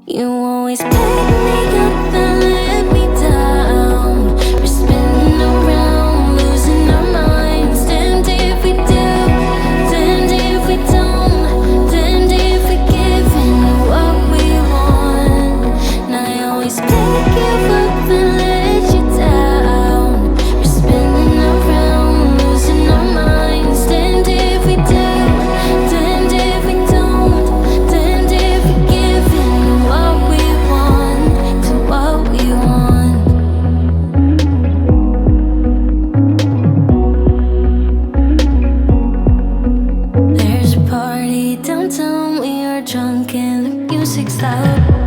You always pick me up and let me down. We're spinning around, losing our minds. Damned if we do, damned if we don't, damned if we give in to what we want. And I always pick you up and let you down. We're spinning around, losing our minds. Damned if we do, damned if we don't, damned if we give in to what we want, to what we want. There's a party downtown, we are drunk and the music's loud.